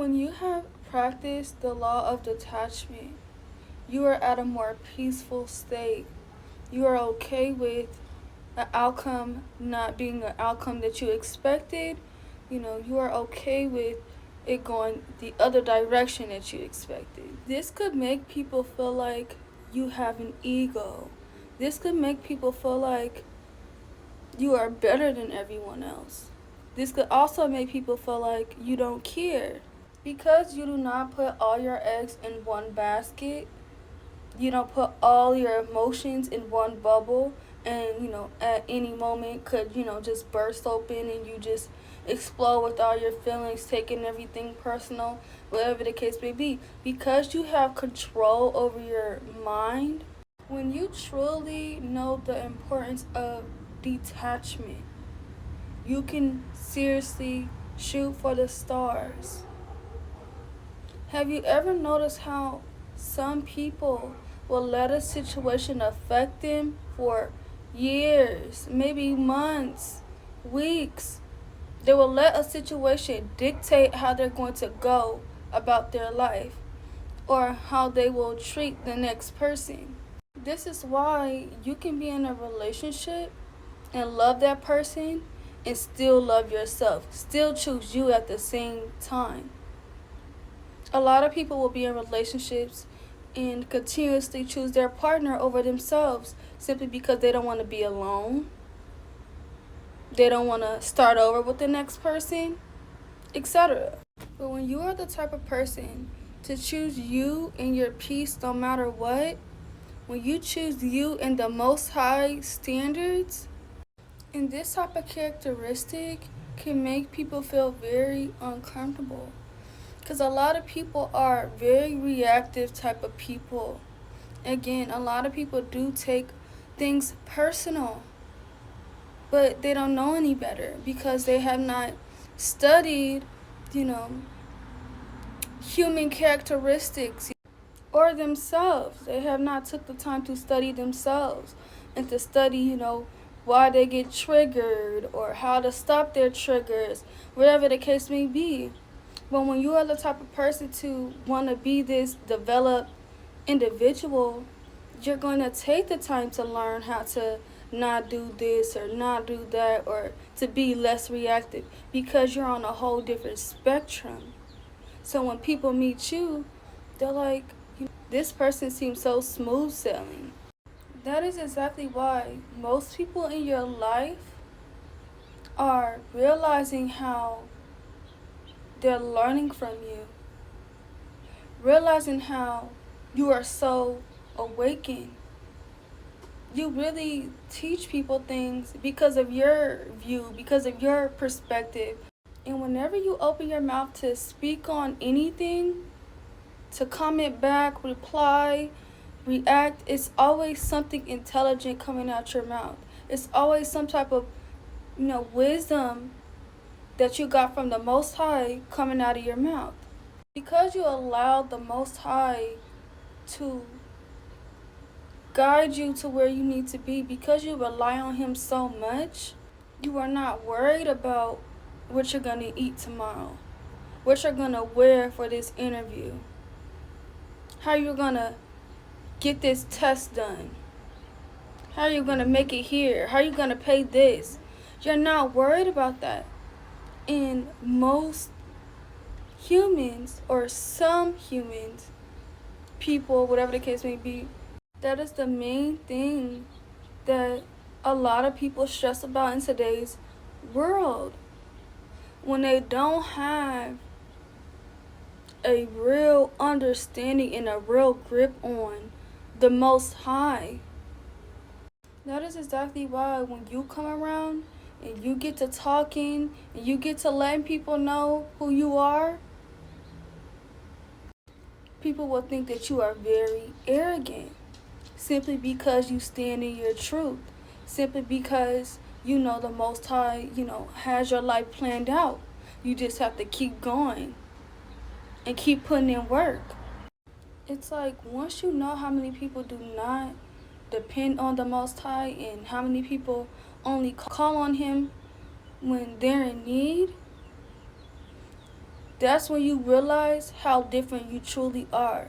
When you have practiced the law of detachment, you are at a more peaceful state. You are okay with an outcome not being an outcome that you expected. You are okay with it going the other direction that you expected. This could make people feel like you have an ego. This could make people feel like you are better than everyone else. This could also make people feel like you don't care. Because you do not put all your eggs in one basket, you don't put all your emotions in one bubble, and at any moment could just burst open and you just explode with all your feelings, taking everything personal, whatever the case may be. Because you have control over your mind, when you truly know the importance of detachment, you can seriously shoot for the stars. Have you ever noticed how some people will let a situation affect them for years, maybe months, weeks? They will let a situation dictate how they're going to go about their life or how they will treat the next person. This is why you can be in a relationship and love that person and still love yourself, still choose you at the same time. A lot of people will be in relationships and continuously choose their partner over themselves simply because they don't want to be alone. They don't want to start over with the next person, etc. But when you are the type of person to choose you and your peace no matter what, when you choose you and the most high standards, and this type of characteristic can make people feel very uncomfortable. Because a lot of people are very reactive type of people. Again, a lot of people do take things personal, but they don't know any better because they have not studied, you know, human characteristics or themselves. They have not took the time to study themselves and to study, why they get triggered or how to stop their triggers, whatever the case may be. But when you are the type of person to want to be this developed individual, you're going to take the time to learn how to not do this or not do that, or to be less reactive, because you're on a whole different spectrum. So when people meet you, they're like, this person seems so smooth sailing. That is exactly why most people in your life are realizing how they're learning from you, realizing how you are so awakened. You really teach people things because of your view, because of your perspective. And whenever you open your mouth to speak on anything, to comment back, reply, react, it's always something intelligent coming out your mouth. It's always some type of, wisdom that you got from the Most High coming out of your mouth. Because you allowed the Most High to guide you to where you need to be, because you rely on Him so much, you are not worried about what you're going to eat tomorrow, what you're going to wear for this interview, how you're going to get this test done, how you're going to make it here, how you're going to pay this. You're not worried about that. And most humans, or some humans, people, whatever the case may be, that is the main thing that a lot of people stress about in today's world. When they don't have a real understanding and a real grip on the Most High. That is exactly why when you come around and you get to talking and you get to letting people know who you are, people will think that you are very arrogant simply because you stand in your truth, simply because you know the Most High, has your life planned out. You just have to keep going and keep putting in work. It's like once you know how many people do not depend on the Most High and how many people only call on Him when they're in need, That's when you realize how different you truly are.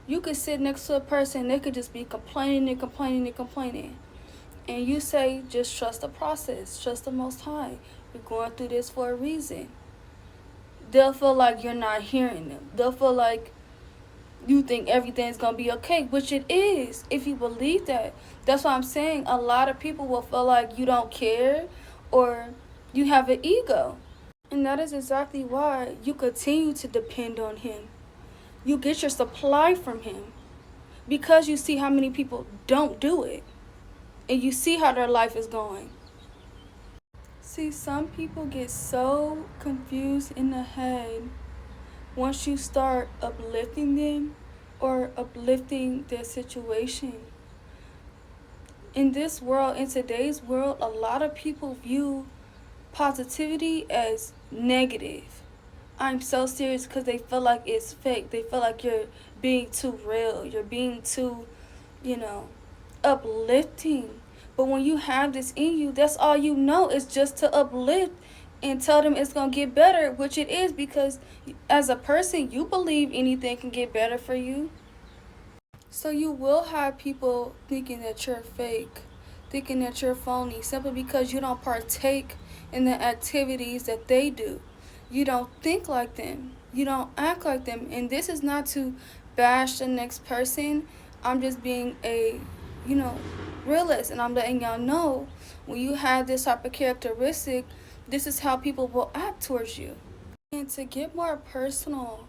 You could sit next to a person, they could just be complaining and complaining and complaining. And you say, just trust the process, trust the Most High. You're going through this for a reason. They'll feel like you're not hearing them. They'll feel like you think everything's going to be okay, which it is if you believe that. That's why I'm saying a lot of people will feel like you don't care or you have an ego. And that is exactly why you continue to depend on him. You get your supply from him because you see how many people don't do it and you see how their life is going. See, some people get so confused in the head once you start uplifting them or uplifting their situation. In this world, in today's world, a lot of people view positivity as negative. I'm so serious because they feel like it's fake. They feel like you're being too real. You're being too, uplifting. But when you have this in you, that's all you know is just to uplift and tell them it's going to get better, which it is because as a person, you believe anything can get better for you. So you will have people thinking that you're fake, thinking that you're phony, simply because you don't partake in the activities that they do. You don't think like them. You don't act like them. And this is not to bash the next person. I'm just being a, realist. And I'm letting y'all know when you have this type of characteristic, this is how people will act towards you. And to get more personal,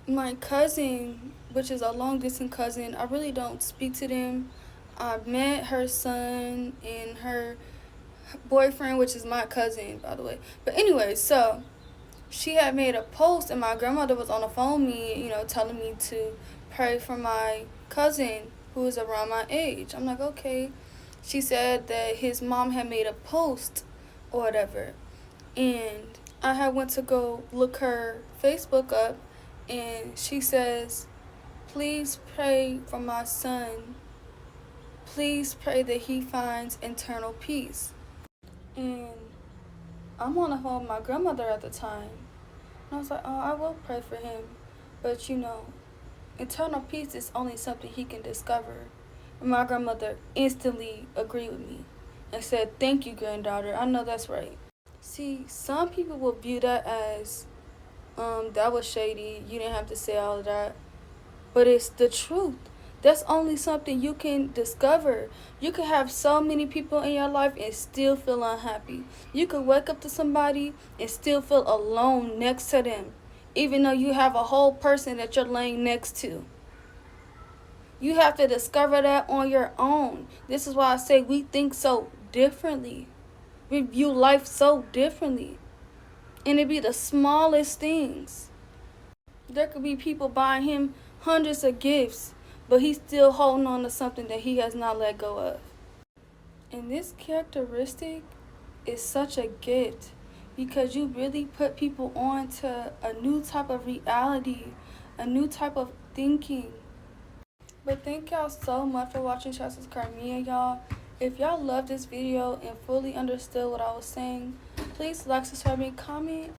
my cousin, which is a long distance cousin, I really don't speak to them. I met her son and her boyfriend, which is my cousin, by the way. But anyway, so she had made a post, and my grandmother was on the phone with me, telling me to pray for my cousin who is around my age. I'm like, okay. She said that his mom had made a post or whatever, and I had went to go look her Facebook up, and she says, please pray for my son. Please pray that he finds internal peace. And I'm on the phone with my grandmother at the time. And I was like, oh, I will pray for him. But, internal peace is only something he can discover. And my grandmother instantly agreed with me and said, thank you, granddaughter. I know that's right. See, some people will view that as, that was shady. You didn't have to say all of that. But it's the truth. That's only something you can discover. You can have so many people in your life and still feel unhappy. You could wake up to somebody and still feel alone next to them, even though you have a whole person that you're laying next to. You have to discover that on your own. This is why I say we think so differently. We view life so differently. And it be the smallest things. There could be people buying him hundreds of gifts, but he's still holding on to something that he has not let go of. And this characteristic is such a gift because you really put people on to a new type of reality, a new type of thinking. But thank y'all so much for watching Chances Carmia, y'all. If y'all loved this video and fully understood what I was saying, please like, subscribe, and comment.